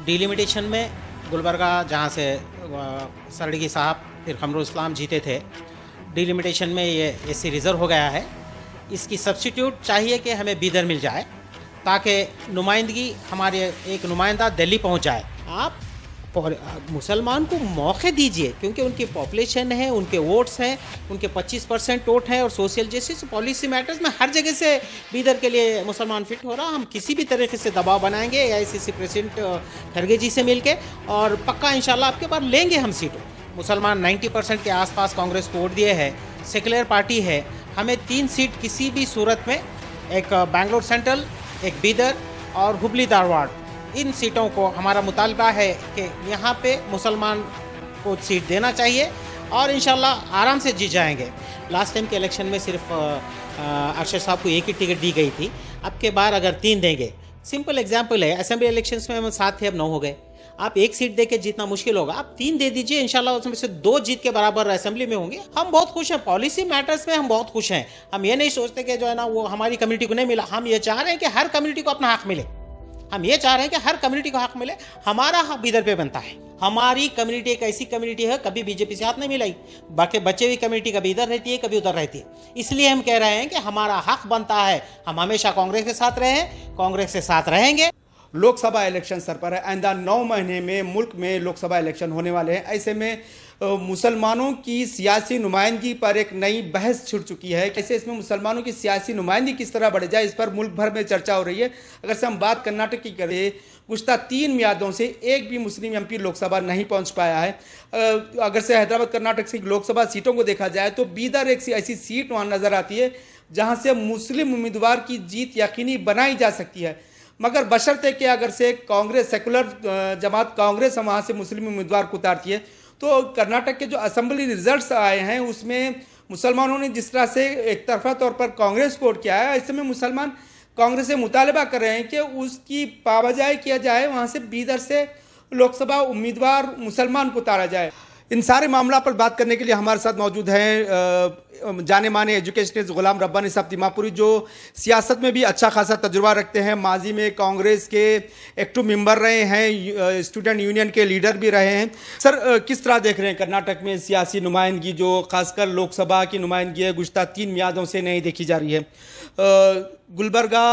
Delimitation में गुलबर्गा जहाँ से सरडगी साहब फिर कमरुल इस्लाम जीते थे, डिलिमिटेशन में ये एससी रिज़र्व हो गया है। इसकी सब्स्टिट्यूट चाहिए कि हमें बीदर मिल जाए ताकि नुमाइंदगी हमारे एक नुमाइंदा दिल्ली पहुँच जाए। आप मुसलमान को मौके दीजिए क्योंकि उनकी पॉपुलेशन है, उनके वोट्स हैं, उनके 25% वोट हैं और सोशल जस्टिस पॉलिसी मैटर्स में हर जगह से बीदर के लिए मुसलमान फिट हो रहा। हम किसी भी तरीके से दबाव बनाएंगे AICC प्रेसिडेंट खरगे जी से मिलके और पक्का इंशाल्लाह आपके बार लेंगे हम सीटों। मुसलमान 90% के आसपास कांग्रेस को वोट दिए है, सेकुलर पार्टी है। हमें 3 सीट किसी भी सूरत में, एक बेंगलोर सेंट्रल, एक बीदर और हुबली धारवाड़, इन सीटों को हमारा मुतालबा है कि यहाँ पे मुसलमान को सीट देना चाहिए और इंशाल्लाह आराम से जीत जाएंगे। लास्ट टाइम के इलेक्शन में सिर्फ अरशद साहब को एक ही टिकट दी गई थी, अब के बार अगर 3 देंगे। सिंपल एग्जांपल है, असेंबली इलेक्शंस में हम 7 थे, अब 9 हो गए। आप 1 सीट दे के जीतना मुश्किल होगा, आप 3 दे दीजिए, इंशाल्लाह उसमें से 2 जीत के बराबर असेंबली में होंगे। हम बहुत खुश हैं, पॉलिसी मैटर्स में हम बहुत खुश हैं। हम ये नहीं सोचते कि जो है ना वो हमारी कम्युनिटी को नहीं मिला। हम ये चाह रहे हैं कि हर कम्युनिटी को अपना हक मिले। हम ये चाह रहे हैं कि हर कम्युनिटी को हक मिले। हमारा हक बीदर पे बनता है। हमारी कम्युनिटी एक ऐसी कम्युनिटी है, कभी बीजेपी से हाथ नहीं मिलाई। बाकी बचे हुई कम्युनिटी कभी इधर रहती है, कभी उधर रहती है। इसलिए हम कह रहे हैं कि हमारा हक बनता है, हम हमेशा कांग्रेस के साथ रहे हैं, कांग्रेस के साथ रहेंगे। लोकसभा इलेक्शन सर पर है। आइंदा 9 महीने में मुल्क में लोकसभा इलेक्शन होने वाले हैं। ऐसे में मुसलमानों की सियासी नुमाइंदगी पर एक नई बहस छिड़ चुकी है। कैसे इसमें मुसलमानों की सियासी नुमाइंदगी किस तरह बढ़ जाए, इस पर मुल्क भर में चर्चा हो रही है। अगर से हम बात कर्नाटक की करें, गुज़श्ता 3 मियादों से एक भी मुस्लिम MP लोकसभा नहीं पहुंच पाया है। अगर से हैदराबाद कर्नाटक से लोकसभा सीटों को देखा जाए तो बीदर एक ऐसी सीट वहाँ नज़र आती है जहाँ से मुस्लिम उम्मीदवार की जीत यकीनी बनाई जा सकती है। मगर बशर्ते कि अगर से कांग्रेस, सेकुलर जमात कांग्रेस वहाँ से मुस्लिम उम्मीदवार को उतारती है, तो कर्नाटक के जो असेंबली रिजल्ट्स आए हैं उसमें मुसलमानों ने जिस तरह से एक तरफा तौर पर कांग्रेस को वोट किया है, ऐसे में मुसलमान कांग्रेस से मुतालबा कर रहे हैं कि उसकी पाबजाई किया जाए, वहाँ से बीदर से लोकसभा उम्मीदवार मुसलमान को उतारा जाए। इन सारे मामला पर बात करने के लिए हमारे साथ मौजूद हैं जाने माने एजुकेशनिस्ट गुलाम रब्बानी साहब तिमापुरी, जो सियासत में भी अच्छा खासा तजुर्बा रखते हैं। माजी में कांग्रेस के एक्टिव मेंबर रहे हैं, स्टूडेंट यूनियन के लीडर भी रहे हैं। सर, किस तरह देख रहे हैं कर्नाटक में सियासी नुमाइंदगी, जो खासकर लोकसभा की नुमाइंदगी है, गुज़श्ता 3 मियादों से नहीं देखी जा रही है। गुलबर्गा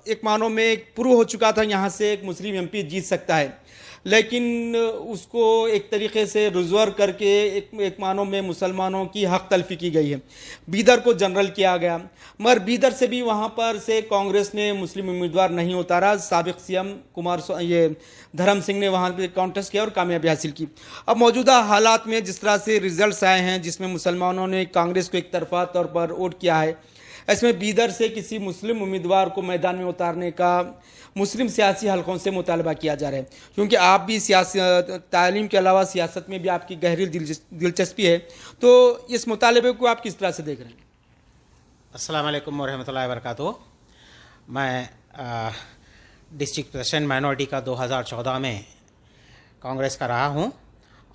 एक मानों में एक प्रूव हो चुका था, यहाँ से एक मुस्लिम MP जीत सकता है, लेकिन उसको एक तरीके से रिजर्व करके एक मानों में मुसलमानों की हक तलफी की गई है। बीदर को जनरल किया गया, मगर बीदर से भी वहाँ पर से कांग्रेस ने मुस्लिम उम्मीदवार नहीं उतारा। साबिक CM धर्म सिंह ने वहाँ पे कॉन्टेस्ट किया और कामयाबी हासिल की। अब मौजूदा हालात में जिस तरह से रिजल्ट्स आए हैं, जिसमें मुसलमानों ने कांग्रेस को एक तरफा तौर पर वोट किया है, इसमें बीदर से किसी मुस्लिम उम्मीदवार को मैदान में उतारने का मुस्लिम सियासी हलकों से मुतालबा किया जा रहा है, क्योंकि आप भी तालीम के अलावा सियासत में भी आपकी गहरी दिलचस्पी है, तो इस मुतालबे को आप किस तरह से देख रहे हैं? अस्सलाम वालेकुम वरहमतुल्लाहि वबरकातुहू। मैं डिस्ट्रिक्ट प्रेसिडेंट माइनॉरिटी का 2014 में कांग्रेस का रहा हूँ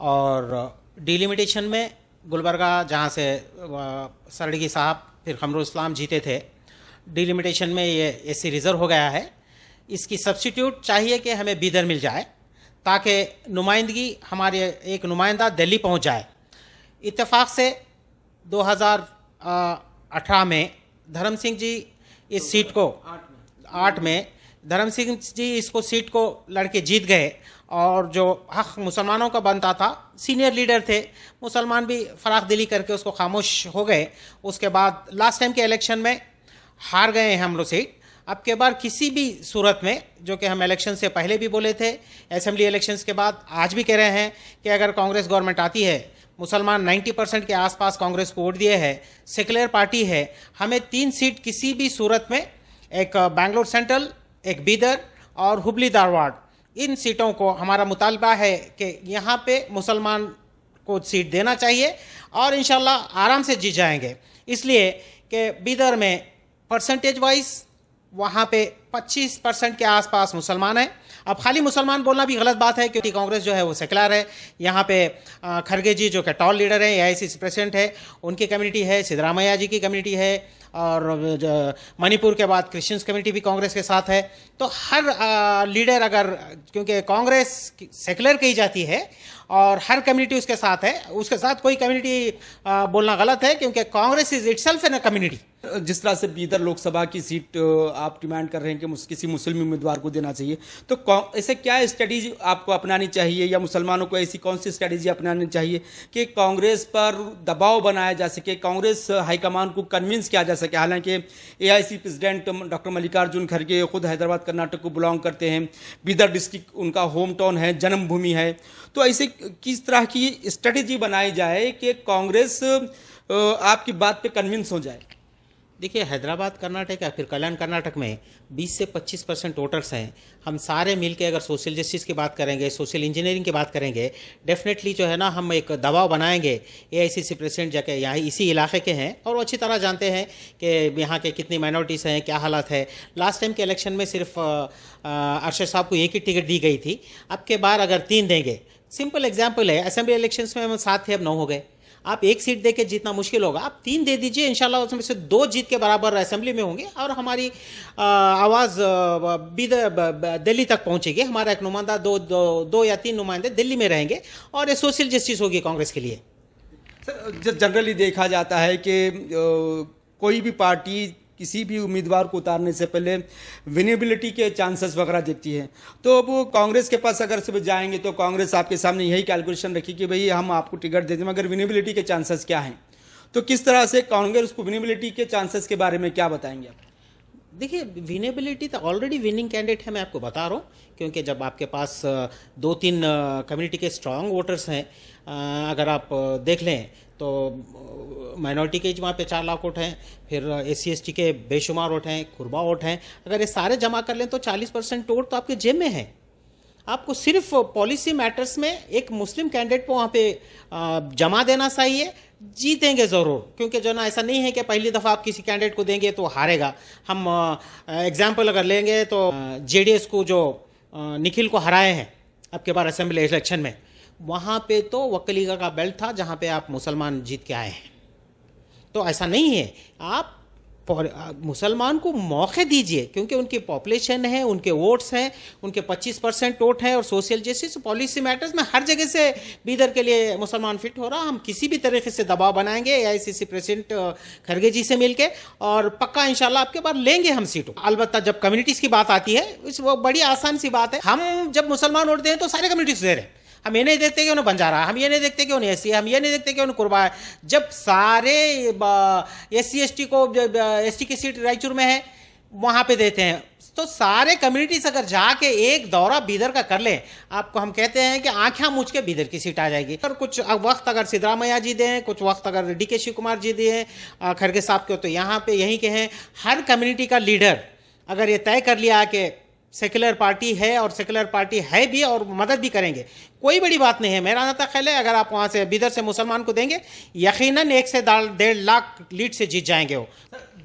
और डिलिमिटेशन में गुलबर्गा जहाँ से सरडगी साहब फिर कमरुल इस्लाम जीते थे, डिलिमिटेशन में ये SC रिज़र्व हो गया है। इसकी सब्स्टिट्यूट चाहिए कि हमें बीदर मिल जाए ताकि नुमाइंदगी हमारे एक नुमाइंदा दिल्ली पहुंच जाए। इत्तेफाक से 2018 में धर्म सिंह जी इस सीट को 8 में धर्म सिंह जी इसको सीट को लड़के जीत गए और जो हक मुसलमानों का बनता था, सीनियर लीडर थे, मुसलमान भी फराख दिली करके उसको खामोश हो गए। उसके बाद लास्ट टाइम के इलेक्शन में हार गए हैं हम लोग सीट। अब के बार किसी भी सूरत में, जो कि हम इलेक्शन से पहले भी बोले थे, असेंबली इलेक्शंस के बाद आज भी कह रहे हैं कि अगर कांग्रेस गवर्नमेंट आती है, मुसलमान 90% के आसपास कांग्रेस को वोट दिए है, सेकुलर पार्टी है, हमें 3 सीट किसी भी सूरत में, एक बेंगलोर सेंट्रल, एक बीदर और हुबली धारवाड़, इन सीटों को हमारा मुतालबा है कि यहाँ पे मुसलमान को सीट देना चाहिए और इंशाल्लाह आराम से जीत जाएंगे। इसलिए कि बीदर में परसेंटेज वाइज वहाँ पे 25% के आसपास मुसलमान हैं। अब खाली मुसलमान बोलना भी गलत बात है क्योंकि कांग्रेस जो है वो सेकुलर है। यहाँ पे खरगे जी जो कि टॉल लीडर है, AICC प्रेसिडेंट है, उनकी कम्युनिटी है, सिद्धरामैया जी की कम्युनिटी है, और मणिपुर के बाद क्रिश्चियंस कम्युनिटी भी कांग्रेस के साथ है। तो हर लीडर अगर, क्योंकि कांग्रेस सेकुलर कही जाती है और हर कम्युनिटी उसके साथ है, उसके साथ कोई कम्युनिटी बोलना गलत है, क्योंकि Congress is itself an a community. जिस तरह से बीदर लोकसभा की सीट आप डिमांड कर रहे हैं कि किसी मुस्लिम उम्मीदवार को देना चाहिए, तो ऐसे क्या स्ट्रेटेजी आपको अपनानी चाहिए या मुसलमानों को ऐसी कौन सी स्ट्रेटेजी अपनानी चाहिए कि कांग्रेस पर दबाव बनाया जा सके, कांग्रेस हाईकमान को कन्विंस किया जा सके? हालांकि एआईसी प्रेसिडेंट डॉक्टर मल्लिकार्जुन खड़गे खुद हैदराबाद कर्नाटक को बिलोंग करते हैं, बीदर डिस्ट्रिक्ट उनका होम टाउन है, जन्मभूमि है, तो ऐसे किस तरह की स्ट्रेटेजी बनाई जाए कि कांग्रेस आपकी बात पे कन्विंस हो जाए? देखिए, हैदराबाद कर्नाटक या फिर कल्याण कर्नाटक में 20 से 25% वोटर्स हैं। हम सारे मिलके अगर सोशल जस्टिस की बात करेंगे, सोशल इंजीनियरिंग की बात करेंगे, डेफिनेटली जो है ना हम एक दबाव बनाएंगे। एआईसीसी प्रेसिडेंट जाके यहाँ इसी इलाके के हैं और वो अच्छी तरह जानते हैं कि यहाँ के कितनी माइनॉरिटीज़ हैं, क्या हालात है। लास्ट टाइम के इलेक्शन में सिर्फ अरशद साहब को एक ही टिकट दी गई थी, अब के बार अगर 3 देंगे। सिंपल एग्जाम्पल है, असेंबली इलेक्शंस में हम 7 थे, अब 9 हो गए। आप एक सीट दे के जीतना मुश्किल होगा, आप 3 दे दीजिए, इंशाल्लाह उसमें से 2 जीत के बराबर असेंबली में होंगे और हमारी आवाज़ दिल्ली तक पहुंचेगी। हमारा एक नुमाइंदा, दो या 3 नुमाइंदे दिल्ली में रहेंगे और ये सोशल जस्टिस होगी कांग्रेस के लिए। सर, जनरली देखा जाता है कि कोई भी पार्टी किसी भी उम्मीदवार को उतारने से पहले विनेबिलिटी के चांसेस वगैरह देखती है, तो अब कांग्रेस के पास अगर सब जाएंगे तो कांग्रेस आपके सामने यही कैलकुलेशन रखी कि भाई हम आपको टिकट देते हैं, मगर विनेबिलिटी के चांसेस क्या हैं? तो किस तरह से कांग्रेस को विनेबिलिटी के चांसेस के बारे में क्या बताएंगे आप? देखिए, विनेबिलिटी तो ऑलरेडी विनिंग कैंडिडेट है, मैं आपको बता रहा हूँ, क्योंकि जब आपके पास 2-3 कम्युनिटी के स्ट्रांग वोटर्स हैं, अगर आप देख लें तो माइनॉरिटी के वहाँ पे 4 लाख वोट हैं, फिर SC/ST के बेशुमार वोट हैं, कुर्बा वोट हैं, अगर ये सारे जमा कर लें तो 40% वोट तो आपके जेब में है। आपको सिर्फ पॉलिसी मैटर्स में एक मुस्लिम कैंडिडेट को वहाँ पे जमा देना चाहिए, जीतेंगे ज़रूर। क्योंकि जो ना, ऐसा नहीं है कि पहली दफ़ा आप किसी कैंडिडेट को देंगे तो हारेगा। हम एग्जाम्पल अगर लेंगे तो JDS को जो निखिल को हराए हैं अब के बार असेंबली इलेक्शन में, वहाँ पे तो वक्लीगा का बेल्ट था जहाँ पे आप मुसलमान जीत के आए हैं। तो ऐसा नहीं है, आप मुसलमान को मौके दीजिए, क्योंकि उनकी पॉपुलेशन है, उनके वोट्स हैं, उनके 25% वोट हैं और सोशल जस्टिस पॉलिसी मैटर्स में हर जगह से बीदर के लिए मुसलमान फिट हो रहा। हम किसी भी तरीके से दबाव बनाएंगे एआईसीसी प्रेसिडेंट खड़गे जी से मिलके, और पक्का इंशाल्लाह आपके बार लेंगे हम सीटों। अलबत्ता जब कम्युनिटीज़ की बात आती है, वो बड़ी आसान सी बात है। हम जब मुसलमान वोट दें तो सारे कम्युनिटीज़ दे रहे हैं। हम ये नहीं देखते कि उन्हें बंजारा, हम ये नहीं देखते कि उन्हें SC, हम ये नहीं देखते कि उन्हें कुर्बा है। जब सारे SC/ST को ST की सीट रायचूर में है, वहाँ पे देते हैं, तो सारे कम्युनिटीज अगर जाके एक दौरा बीदर का कर लें, आपको हम कहते हैं कि आंखें मूछ के बीदर की सीट आ जाएगी। और कुछ वक्त अगर सिद्धरामैया जी दें, कुछ वक्त अगर DK शिव कुमार जी दें खड़गे साहब के, तो यहाँ पे यहीं के हैं। हर कम्युनिटी का लीडर अगर ये तय कर लिया कि सेकुलर पार्टी है और सेकुलर पार्टी है भी और मदद भी करेंगे, कोई बड़ी बात नहीं है। मेरा नाता ख्याल है अगर आप वहाँ से बीदर से मुसलमान को देंगे, यकीनन 1 से 1.5 लाख लीड से जीत जाएंगे वो।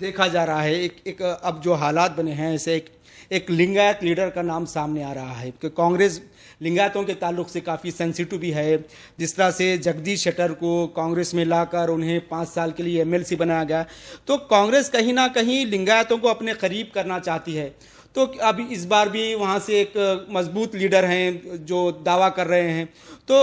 देखा जा रहा है एक अब जो हालात बने हैं, ऐसे एक लिंगायत लीडर का नाम सामने आ रहा है कि कांग्रेस लिंगायतों के ताल्लुक से काफ़ी सेंसिटिव भी है। जिस तरह से जगदीश शेट्टर को कांग्रेस में लाकर उन्हें 5 साल के लिए MLC बनाया गया, तो कांग्रेस कहीं ना कहीं लिंगायतों को अपने करीब करना चाहती है। तो अभी इस बार भी वहाँ से एक मजबूत लीडर हैं जो दावा कर रहे हैं, तो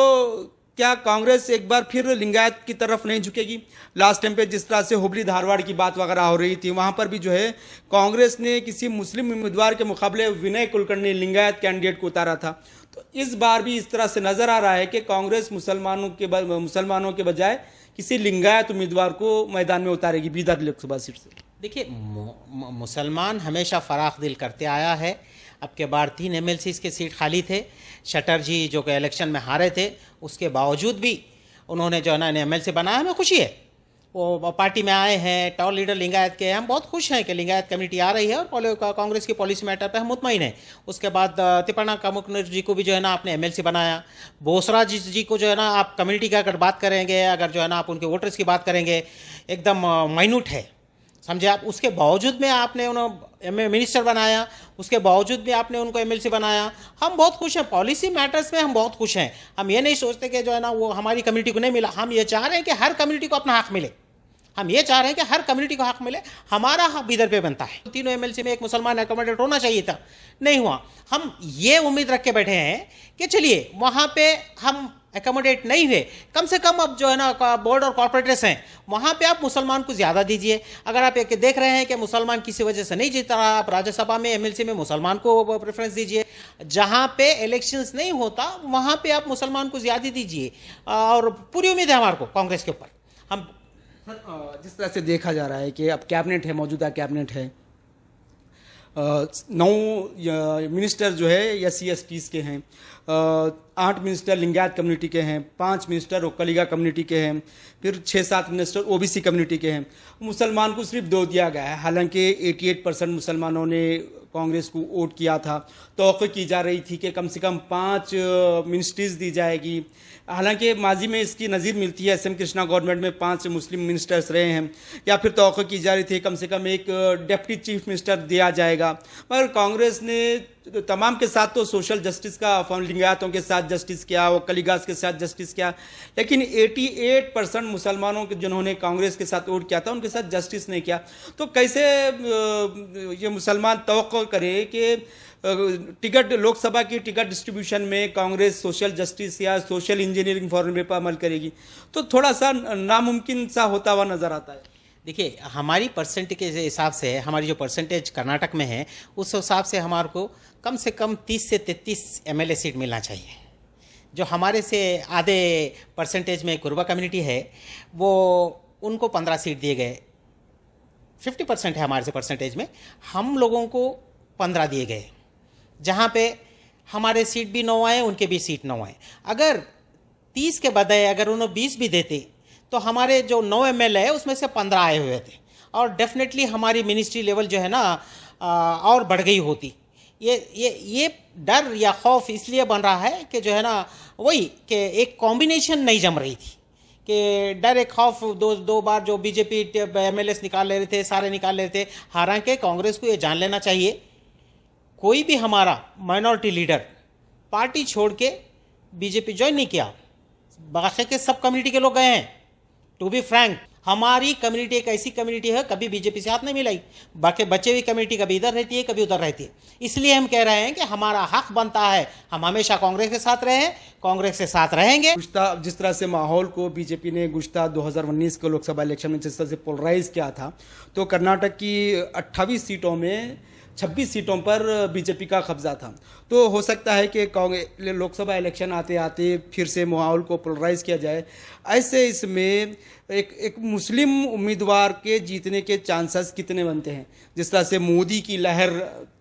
क्या कांग्रेस एक बार फिर लिंगायत की तरफ नहीं झुकेगी? लास्ट टाइम पे जिस तरह से हुबली धारवाड़ की बात वगैरह हो रही थी, वहाँ पर भी जो है कांग्रेस ने किसी मुस्लिम उम्मीदवार के मुकाबले विनय कुलकर्णी लिंगायत कैंडिडेट को उतारा था। तो इस बार भी इस तरह से नजर आ रहा है कि कांग्रेस मुसलमानों के बजाय किसी लिंगायत उम्मीदवार को मैदान में उतारेगी बीदर लोकसभा सीट से। देखिए, मुसलमान हमेशा फराख दिल करते आया है। अब के बार 3 MLCs के सीट खाली थे। शटर जी जो कि इलेक्शन में हारे थे, उसके बावजूद भी उन्होंने जो है ना MLC बनाया, हमें खुशी है। वो पार्टी में आए हैं, टॉप लीडर लिंगायत के, हम बहुत खुश हैं कि लिंगायत कमेटी आ रही है और कांग्रेस की पॉलिसी मैटर पे हम मुतमईन हैं। उसके बाद तिपण्णा कामुकनर जी को भी जो है ना आपने MLC बनाया। बोसरा जी को जो है ना आप कम्युनिटी का अगर बात करेंगे, अगर जो है ना आप उनके वोटर्स की बात करेंगे, एकदम माइन्यूट है, समझे आप। उसके बावजूद में आपने उन्हें मिनिस्टर बनाया, उसके बावजूद भी आपने उनको MLC बनाया। हम बहुत खुश हैं, पॉलिसी मैटर्स में हम बहुत खुश हैं। हम ये नहीं सोचते कि जो है ना वो हमारी कम्युनिटी को नहीं मिला। हम ये चाह रहे हैं कि हर कम्युनिटी को अपना हक मिले। हम ये चाह रहे हैं कि हर कम्युनिटी को हक मिले। हमारा हक बीदर पे बनता है। तीनों एमएलसी में एक मुसलमान अकोमोडेट होना चाहिए था, नहीं हुआ। हम ये उम्मीद रख के बैठे हैं कि चलिए वहाँ पे हम एकोमोडेट नहीं हुए, कम से कम अब जो है ना बोर्ड और कॉर्पोरेटर्स हैं वहाँ पे आप मुसलमान को ज़्यादा दीजिए। अगर आप एक देख रहे हैं कि मुसलमान किसी वजह से नहीं जीत रहा, आप राज्यसभा में एमएलसी में मुसलमान को प्रेफरेंस दीजिए। जहाँ पे इलेक्शंस नहीं होता वहाँ पे आप मुसलमान को ज़्यादा दीजिए। और पूरी उम्मीद है हमारे को कांग्रेस के ऊपर। हम जिस तरह से देखा जा रहा है कि अब कैबिनेट है, मौजूदा कैबिनेट है, 9 मिनिस्टर जो है SC/STs के हैं, 8 मिनिस्टर लिंगायत कम्युनिटी के हैं, 5 मिनिस्टर ओकलिगा कम्युनिटी के हैं, फिर 6-7 मिनिस्टर OBC कम्युनिटी के हैं। मुसलमान को सिर्फ 2 दिया गया है। हालांकि 88% मुसलमानों ने कांग्रेस को वोट किया था। तवक्को की जा रही थी कि कम से कम 5 मिनिस्ट्रीज दी जाएगी। हालांकि माजी में इसकी नज़ीर मिलती है, SM कृष्णा गवर्नमेंट में 5 मुस्लिम मिनिस्टर्स रहे हैं। या फिर तवक्को की जा रही थी कम से कम एक डिप्टी चीफ मिनिस्टर दिया जाएगा। मगर कांग्रेस ने तमाम के साथ तो सोशल जस्टिस का, लिंगायतों के साथ जस्टिस किया, वो कलिगास के साथ जस्टिस किया, लेकिन 88% मुसलमानों के जिन्होंने कांग्रेस के साथ वोट किया था उनके साथ जस्टिस नहीं किया। तो कैसे ये मुसलमान तवक्को करे कि टिकट, लोकसभा की टिकट डिस्ट्रीब्यूशन में कांग्रेस सोशल जस्टिस या सोशल इंजीनियरिंग फॉर्मूले पर अमल करेगी? तो थोड़ा सा नामुमकिन सा होता हुआ नजर आता है। देखिए, हमारी परसेंट के हिसाब से, हमारी जो परसेंटेज कर्नाटक में है उस हिसाब से हमारे को कम से कम 30 से 33 MLA सीट मिलना चाहिए। जो हमारे से आधे परसेंटेज में कुर्बा कम्युनिटी है वो उनको 15 सीट दिए गए। 50% है हमारे से परसेंटेज में, हम लोगों को 15 दिए गए, जहाँ पे हमारे सीट भी 9 आए, उनके भी सीट 9 आए। अगर 30 के बजाय अगर उन्होंने 20 भी देते तो हमारे जो 9 MLA है उसमें से 15 आए हुए थे और डेफिनेटली हमारी मिनिस्ट्री लेवल जो है ना और बढ़ गई होती। ये डर या खौफ इसलिए बन रहा है कि जो है ना वही कि एक कॉम्बिनेशन नहीं जम रही थी, कि डर एक खौफ दो बार जो बीजेपी MLAs निकाल ले रहे थे, सारे निकाल ले रहे थे। हालांकि कांग्रेस को ये जान लेना चाहिए, कोई भी हमारा माइनॉरिटी लीडर पार्टी छोड़ के बीजेपी ज्वाइन नहीं किया। बाकी के सब कम्युनिटी के लोग गए हैं। टू बी फ्रैंक, हमारी कम्युनिटी एक ऐसी कम्युनिटी है कभी बीजेपी से हाथ नहीं मिलाई। बाकी बचे हुई कम्युनिटी कभी इधर रहती है कभी उधर रहती है। इसलिए हम कह रहे हैं कि हमारा हक बनता है, हम हमेशा कांग्रेस के साथ रहे हैं, कांग्रेस के साथ रहेंगे। जिस तरह से माहौल को बीजेपी ने गुज़श्ता 2019 के लोकसभा इलेक्शन में जिस तरह से पोलराइज किया था, तो कर्नाटक की 28 सीटों में 26 सीटों पर बीजेपी का कब्जा था। तो हो सकता है कि लोकसभा इलेक्शन आते आते फिर से माहौल को पोलराइज किया जाए। ऐसे इसमें एक मुस्लिम उम्मीदवार के जीतने के चांसेस कितने बनते हैं? जिस तरह से मोदी की लहर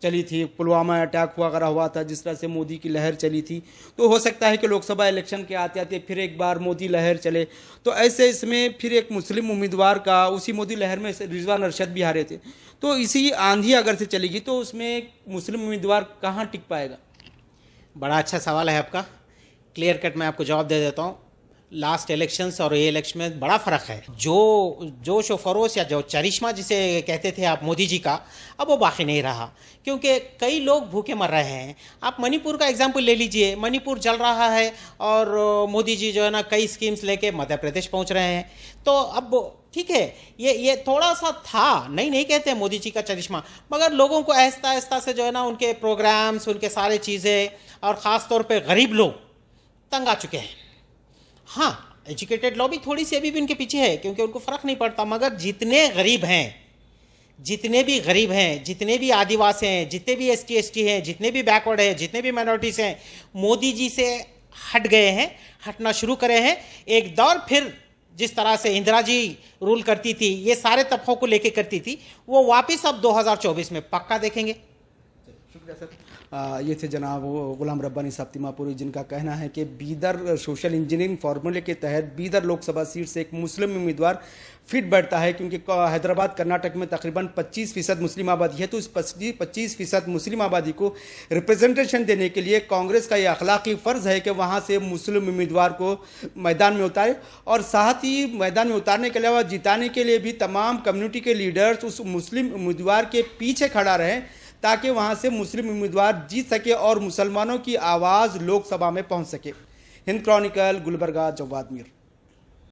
चली थी, पुलवामा अटैक हुआ था, जिस तरह से मोदी की लहर चली थी, तो हो सकता है कि लोकसभा इलेक्शन के आते आते फिर एक बार मोदी लहर चले। तो ऐसे इसमें फिर एक मुस्लिम उम्मीदवार का, उसी मोदी लहर में रिजवान अरशद भी हारे थे, तो इसी आंधी अगर से चलेगी तो उसमें मुस्लिम उम्मीदवार कहाँ टिक पाएगा? बड़ा अच्छा सवाल है आपका, क्लियर कट मैं आपको जवाब दे देता हूँ। लास्ट इलेक्शंस और ये इलेक्शन में बड़ा फ़र्क है। जो जोश और फरोश या जो चरिश्मा जिसे कहते थे आप मोदी जी का, अब वो बाकी नहीं रहा, क्योंकि कई लोग भूखे मर रहे हैं। आप मणिपुर का एग्जाम्पल ले लीजिए, मणिपुर जल रहा है और मोदी जी जो है ना कई स्कीम्स लेके मध्य प्रदेश पहुंच रहे हैं। तो अब ठीक है, ये थोड़ा सा था, नहीं कहते मोदी जी का चरिश्मा, मगर लोगों को आहिस्ता आहिस्ता से जो है ना उनके प्रोग्राम्स, उनके सारे चीज़ें और ख़ास तौर पे गरीब लोग तंग आ चुके हैं। हाँ, एजुकेटेड लोग भी थोड़ी सी अभी भी उनके पीछे है, क्योंकि उनको फ़र्क नहीं पड़ता। मगर जितने भी गरीब हैं, जितने भी आदिवासी हैं, जितने भी ST/ST हैं, जितने भी बैकवर्ड हैं, जितने भी माइनॉरिटीज़ हैं, मोदी जी से हट गए हैं, हटना शुरू करे हैं। एक दौर फिर जिस तरह से इंदिरा जी रूल करती थी, ये सारे तबकों को लेके करती थी, वो वापस अब 2024 में पक्का देखेंगे। शुक्रिया सर। ये थे जनाब गुलाम रब्बानी साहब तिमापुरी, जिनका कहना है कि बीदर सोशल इंजीनियरिंग फार्मूले के तहत बीदर लोकसभा सीट से एक मुस्लिम उम्मीदवार फिट बैठता है, क्योंकि हैदराबाद कर्नाटक में तकरीबन 25% मुस्लिम आबादी है। तो इस 25% मुस्लिम आबादी को रिप्रेजेंटेशन देने के लिए कांग्रेस का यह अखलाकी फ़र्ज़ है कि वहाँ से मुस्लिम उम्मीदवार को मैदान में उतारे, और साथ ही मैदान में उतारने के अलावा जिताने के लिए भी तमाम कम्युनिटी के लीडर्स उस मुस्लिम उम्मीदवार के पीछे खड़ा रहें, ताकि वहां से मुस्लिम उम्मीदवार जीत सके और मुसलमानों की आवाज़ लोकसभा में पहुंच सके। हिंद क्रॉनिकल, गुलबर्गा, जवाद मीर।